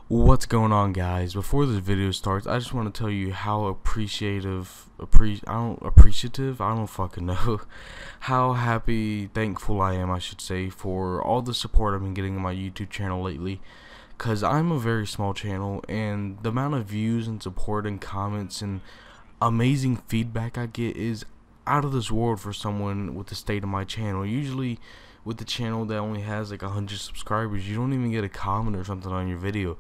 What's going on, guys? Before this video starts, I just want to tell you how appreciative, I don't fucking know, how happy, thankful I am, I should say, for all the support I've been getting on my YouTube channel lately. Cause I'm a very small channel, and the amount of views and support and comments and amazing feedback I get is out of this world for someone with the state of my channel. Usually with the channel that only has like 100 subscribers, you don't even get a comment or something on your video.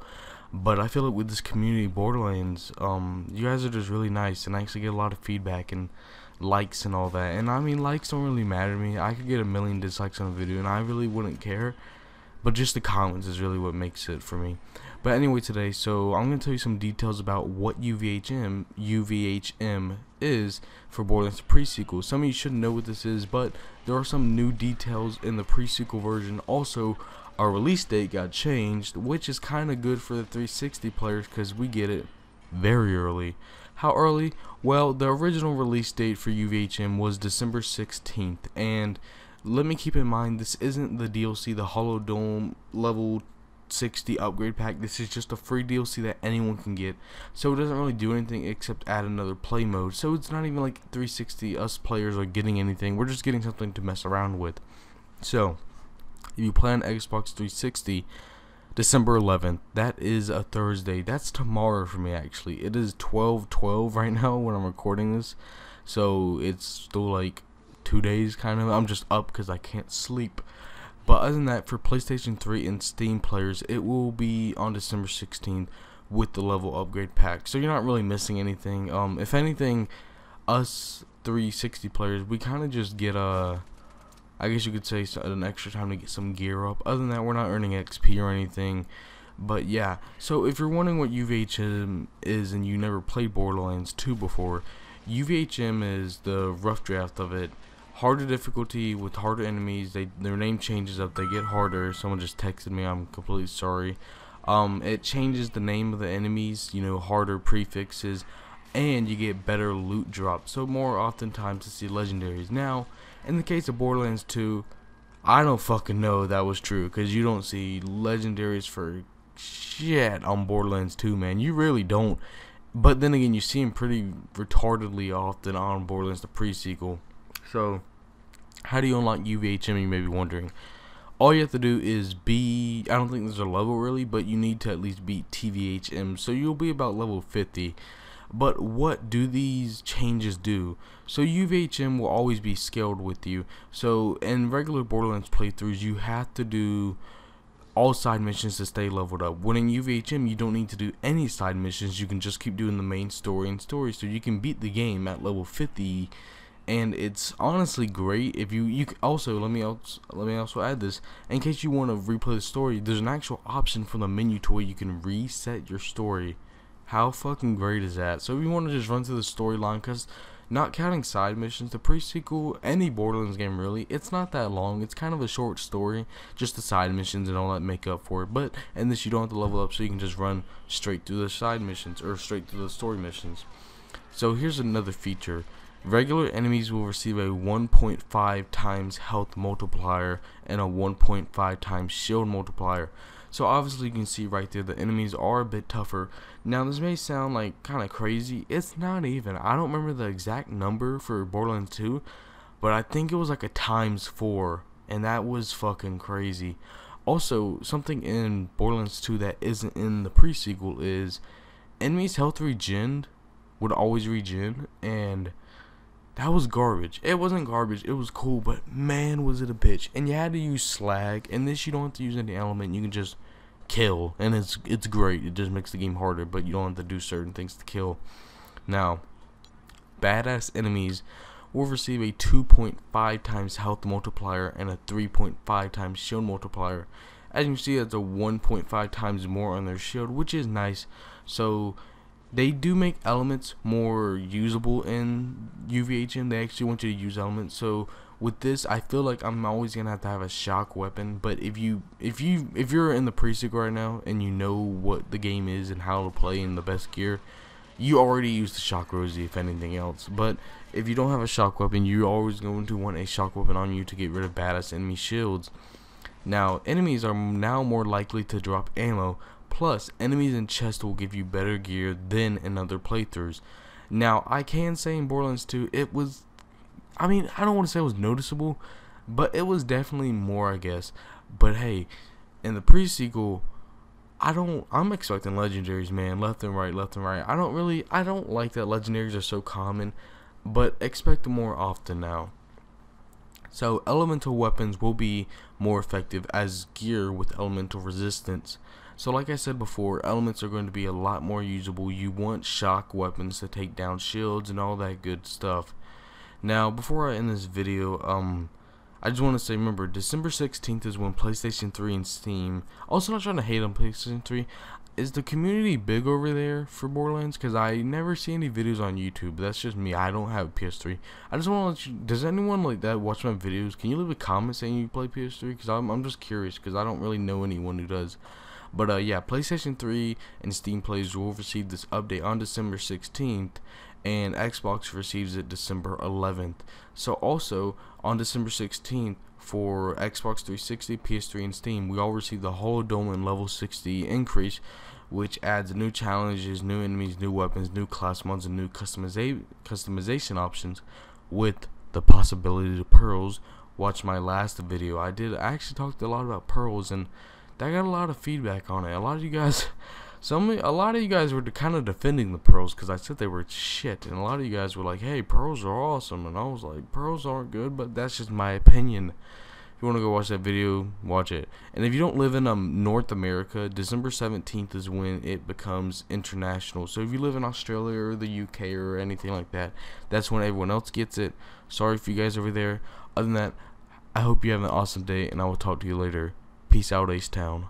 But I feel like with this community Borderlands, you guys are just really nice, and I actually get a lot of feedback and likes and all that. And I mean, likes don't really matter to me. I could get a million dislikes on a video and I really wouldn't care, but just the comments is really what makes it for me. But anyway, today, so I'm going to tell you some details about what UVHM is for Borderlands pre-sequel. Some of you shouldn't know what this is, but there are some new details in the pre-sequel version. Also, our release date got changed, which is kind of good for the 360 players because we get it very early. How early? Well, the original release date for UVHM was December 16th, and let me keep in mind, this isn't the DLC, the Hollow Dome level 60 upgrade pack. This is just a free DLC that anyone can get, so it doesn't really do anything except add another play mode. So it's not even like 360 us players are getting anything. We're just getting something to mess around with. So if you play on Xbox 360, December 11th, that is a Thursday. That's tomorrow for me, actually. It is 12:12 right now when I'm recording this, so it's still like 2 days kind of. I'm just up because I can't sleep. But other than that, for PlayStation 3 and Steam players, it will be on December 16th with the level upgrade pack. So you're not really missing anything. If anything, us 360 players, we kind of just get I guess you could say an extra time to get some gear up. Other than that, we're not earning XP or anything. But yeah, so if you're wondering what UVHM is and you never played Borderlands 2 before, UVHM is the rough draft of it. Harder difficulty with harder enemies. Their name changes up. They get harder. Someone just texted me. I'm completely sorry. It changes the name of the enemies. You know, harder prefixes, and you get better loot drops. So more oftentimes to see legendaries. Now, in the case of Borderlands 2, I don't fucking know that was true, because you don't see legendaries for shit on Borderlands 2, man. You really don't. But then again, you see them pretty retardedly often on Borderlands the pre-sequel. So, how do you unlock UVHM, you may be wondering? All you have to do is I don't think there's a level really, but you need to at least beat TVHM, so you'll be about level 50. But what do these changes do? So UVHM will always be scaled with you. So in regular Borderlands playthroughs, you have to do all side missions to stay leveled up. When in UVHM, you don't need to do any side missions. You can just keep doing the main story and so you can beat the game at level 50. And it's honestly great. If you also let me also add this, in case you want to replay the story, there's an actual option from the menu to where you can reset your story. How fucking great is that? So if you want to just run through the storyline, because not counting side missions, the pre-sequel, any Borderlands game really, it's not that long. It's kind of a short story, just the side missions and all that make up for it. But in this, you don't have to level up, so you can just run straight through the side missions or straight through the story missions. So here's another feature. Regular enemies will receive a 1.5 times health multiplier and a 1.5 times shield multiplier. So obviously you can see right there the enemies are a bit tougher. Now this may sound like kind of crazy. It's not even. I don't remember the exact number for Borderlands 2, but I think it was like a ×4, and that was fucking crazy. Also, something in Borderlands 2 that isn't in the pre-sequel is enemies' health would always regen, and that was garbage. It wasn't garbage, it was cool, but man was it a bitch. And you had to use slag. In this, you don't have to use any element, you can just kill, and it's great. It just makes the game harder, but you don't have to do certain things to kill. Now, badass enemies will receive a 2.5 times health multiplier and a 3.5 times shield multiplier. As you can see, that's a 1.5 times more on their shield, which is nice. So they do make elements more usable in UVHM. They actually want you to use elements. So with this, I feel like I'm always gonna have to have a shock weapon. But if you're in the pre-sequel right now and you know what the game is and how to play in the best gear, you already use the shock Rosie if anything else. But if you don't have a shock weapon, you're always going to want a shock weapon on you to get rid of badass enemy shields. Now, enemies are now more likely to drop ammo, Plus, enemies and chests will give you better gear than in other playthroughs. Now, I can say in Borderlands 2, it was, I mean, I don't want to say it was noticeable, but it was definitely more, I guess. But hey, in the pre-sequel, I'm expecting legendaries, man, left and right, left and right. I don't like that legendaries are so common, but expect them more often now. So elemental weapons will be more effective as gear with elemental resistance. So like I said before, elements are going to be a lot more usable. You want shock weapons to take down shields and all that good stuff. Now, before I end this video, I just want to say, remember, December 16th is when PlayStation 3 and Steam, also not trying to hate on PlayStation 3, is the community big over there for Borderlands? Because I never see any videos on YouTube. That's just me. I don't have a PS3. I just want to let you, does anyone like that watch my videos? Can you leave a comment saying you play PS3? Because I'm just curious, because I don't really know anyone who does. But yeah, PlayStation 3 and Steam players will receive this update on December 16th, and Xbox receives it December 11th. So also on December 16th for Xbox 360, PS3, and Steam, we all receive the whole Dome and level 60 increase, which adds new challenges, new enemies, new weapons, new class mods, and new customization options, with the possibility of pearls. Watch my last video. I actually talked a lot about pearls, and I got a lot of feedback on it. A lot of you guys, a lot of you guys were kind of defending the pearls because I said they were shit, and a lot of you guys were like, "Hey, pearls are awesome," and I was like, "Pearls aren't good," but that's just my opinion. If you want to go watch that video, watch it. And if you don't live in North America, December 17th is when it becomes international. So if you live in Australia or the UK or anything like that, that's when everyone else gets it. Sorry for you guys over there. Other than that, I hope you have an awesome day, and I will talk to you later. Peace out, Ace Town.